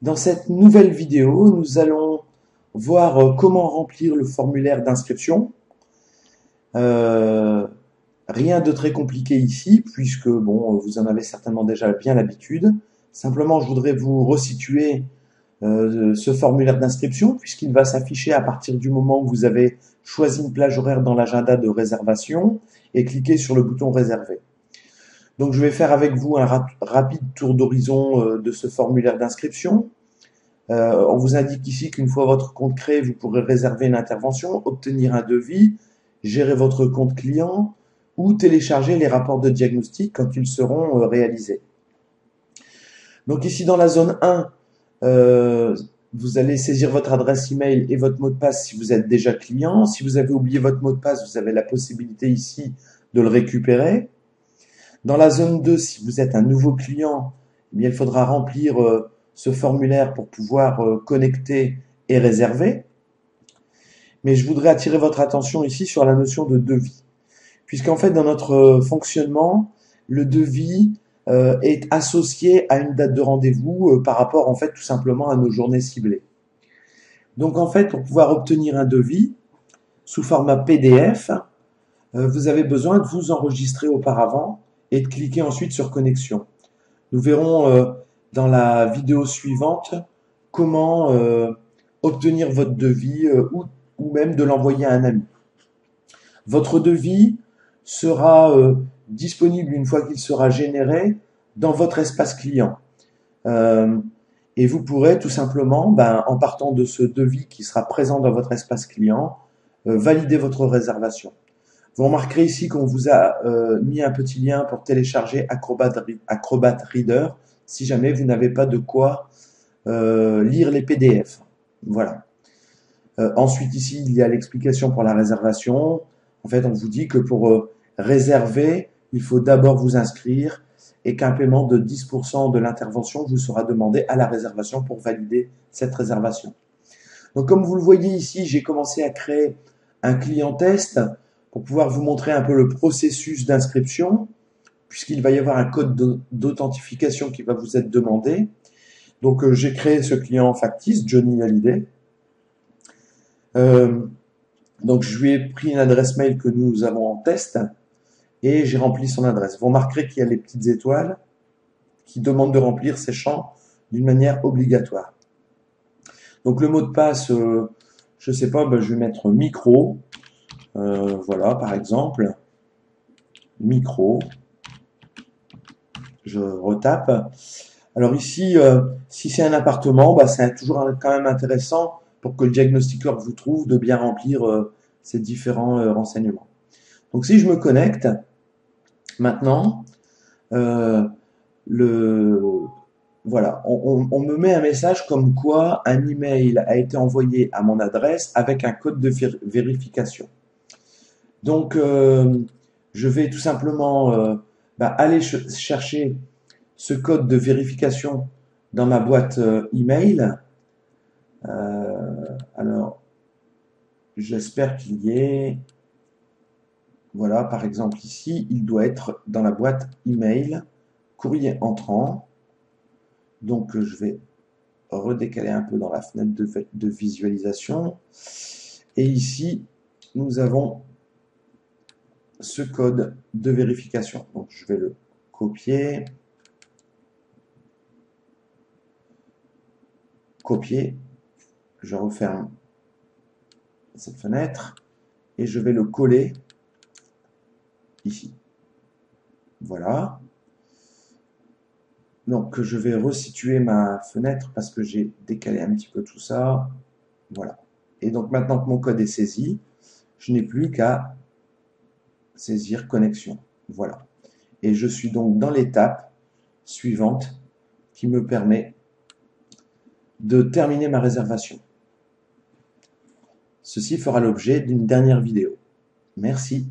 Dans cette nouvelle vidéo, nous allons voir comment remplir le formulaire d'inscription. Euh, Rien de très compliqué ici, puisque bon, vous en avez certainement déjà bien l'habitude. Simplement, je voudrais vous resituer ce formulaire d'inscription, puisqu'il va s'afficher à partir du moment où vous avez choisi une plage horaire dans l'agenda de réservation et cliqué sur le bouton réserver. Donc, je vais faire avec vous un rapide tour d'horizon de ce formulaire d'inscription. On vous indique ici qu'une fois votre compte créé, vous pourrez réserver une intervention, obtenir un devis, gérer votre compte client ou télécharger les rapports de diagnostic quand ils seront réalisés. Donc ici dans la zone 1, vous allez saisir votre adresse email et votre mot de passe si vous êtes déjà client. Si vous avez oublié votre mot de passe, vous avez la possibilité ici de le récupérer. Dans la zone 2, si vous êtes un nouveau client, eh bien, il faudra remplir ce formulaire pour pouvoir connecter et réserver. Mais je voudrais attirer votre attention ici sur la notion de devis. Puisqu'en fait, dans notre fonctionnement, le devis est associé à une date de rendez-vous par rapport, en fait, tout simplement à nos journées ciblées. Donc, en fait, pour pouvoir obtenir un devis sous format PDF, vous avez besoin de vous enregistrer auparavant et de cliquer ensuite sur connexion. Nous verrons dans la vidéo suivante comment obtenir votre devis ou même de l'envoyer à un ami. Votre devis sera disponible une fois qu'il sera généré dans votre espace client. Et vous pourrez tout simplement, en partant de ce devis qui sera présent dans votre espace client, valider votre réservation. Vous remarquerez ici qu'on vous a mis un petit lien pour télécharger Acrobat Reader si jamais vous n'avez pas de quoi lire les PDF. Voilà. Ensuite, ici, il y a l'explication pour la réservation. En fait, on vous dit que pour réserver, il faut d'abord vous inscrire et qu'un paiement de 10% de l'intervention vous sera demandé à la réservation pour valider cette réservation. Donc, comme vous le voyez ici, j'ai commencé à créer un client test pour pouvoir vous montrer un peu le processus d'inscription, puisqu'il va y avoir un code d'authentification qui va vous être demandé. Donc, j'ai créé ce client factice, Johnny Hallyday. Donc, je lui ai pris une adresse mail que nous avons en test et j'ai rempli son adresse. Vous remarquerez qu'il y a les petites étoiles qui demandent de remplir ces champs d'une manière obligatoire. Donc, le mot de passe, je sais pas, je vais mettre micro. Voilà, par exemple, micro. Je retape. Alors ici, si c'est un appartement, c'est toujours quand même intéressant pour que le diagnostiqueur vous trouve de bien remplir ces différents renseignements. Donc si je me connecte, maintenant, voilà, on me met un message comme quoi un email a été envoyé à mon adresse avec un code de vérification. Donc, je vais tout simplement aller chercher ce code de vérification dans ma boîte email. Alors, j'espère qu'il y est. Voilà, par exemple ici, il doit être dans la boîte email, courrier entrant. Donc, je vais redécaler un peu dans la fenêtre de visualisation. Et ici, nous avons ce code de vérification. Donc, je vais le copier. Copier. Je referme cette fenêtre et je vais le coller ici. Voilà. Donc, je vais resituer ma fenêtre parce que j'ai décalé un petit peu tout ça. Voilà. Et donc, maintenant que mon code est saisi, je n'ai plus qu'à saisir connexion. Voilà. Et je suis donc dans l'étape suivante qui me permet de terminer ma réservation. Ceci fera l'objet d'une dernière vidéo. Merci.